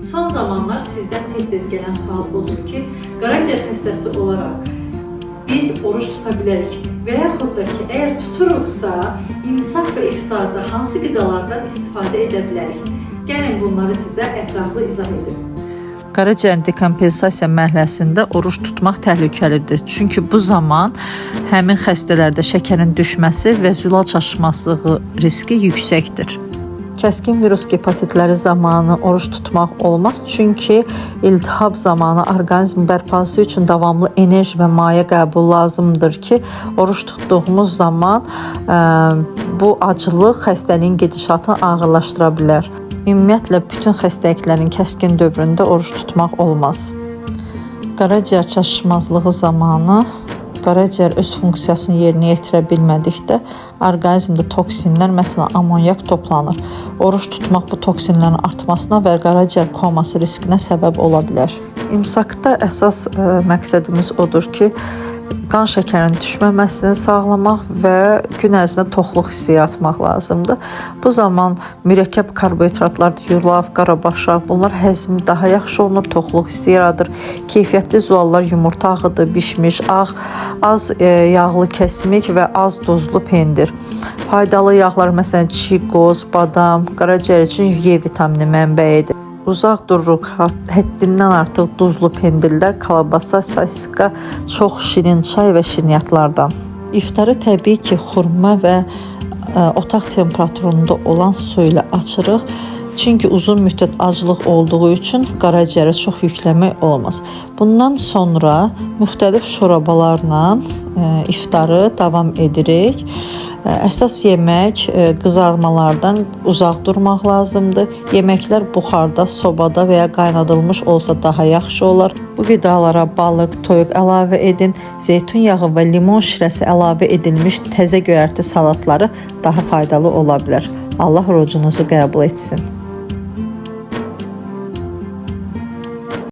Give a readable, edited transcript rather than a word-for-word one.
Son zamanlar sizdən tez-tez gələn sual odur ki, qaraciyər xəstəsi olaraq biz oruç tuta bilərik və yaxud da ki, əgər tuturuqsa, imsak və iftarda hansı qidalardan istifadə edə bilərik? Gəlin bunları sizə ətraflı izah edim. Qaraciyər dekompensasiya mərhələsində oruç tutmaq təhlükəlidir. Çünki bu zaman həmin xəstələrdə şəkərin düşməsi və zülal çaşmaslığı riski yüksəkdir. Kəskin virus hepatitləri zamanı oruç tutmaq olmaz. Çünki iltihab zamanı orqanizm bərpası üçün davamlı enerji və maye qəbul lazımdır ki, oruç tutduğumuz zaman bu acılıq xəstəliyin gedişatını ağırlaşdıra bilər. Ümumiyyətlə, bütün xəstəliklərin kəskin dövründə oruç tutmaq olmaz. Qaraciyər çaşmazlığı zamanı qaraciyər öz funksiyasını yerinə yetirə bilmədikdə orqanizmdə toksinlər, məsələn amonyak toplanır. Oruç tutmaq bu toksinlərin artmasına və qaraciyər koması riskinə səbəb ola bilər. İmsakda əsas məqsədimiz odur ki, qan şəkərinin düşməməsini sağlamaq və gün ərzində toxluq hissi yaratmaq lazımdır. Bu zaman mürəkkəb karbohidratlar, yulaf, qarabaşaq, bunlar həzmi daha yaxşı olunur, toxluq hissi yaradır. Keyfiyyətli zulallar yumurta ağıdır, bişmiş, ağ, az yağlı kəsmik və az dozlu pendir. Faydalı yağlar, məsələn, çiğ qoz, badam, qaraciyər üçün Y vitamini mənbəyidir. Uzaq dururuq həddindən artıq duzlu pendirlər, kalabasa, sasika, çox şirin çay və şirniyyatlardan. İftarı təbii ki, xurma və otaq temperaturunda olan su ilə açırıq. Çünki uzun müddət aclıq olduğu üçün qaraciyərə çox yükləmək olmaz. Bundan sonra müxtəlif şorabalarla iftarı davam edirik. Əsas yemək qızarmalardan uzaq durmaq lazımdır. Yeməklər buxarda, sobada və ya qaynadılmış olsa daha yaxşı olar. Bu qidalara balıq, toyuq əlavə edin. Zeytun yağı və limon şirəsi əlavə edilmiş təzə göyərti salatları daha faydalı ola bilər. Allah orucunuzu qəbul etsin.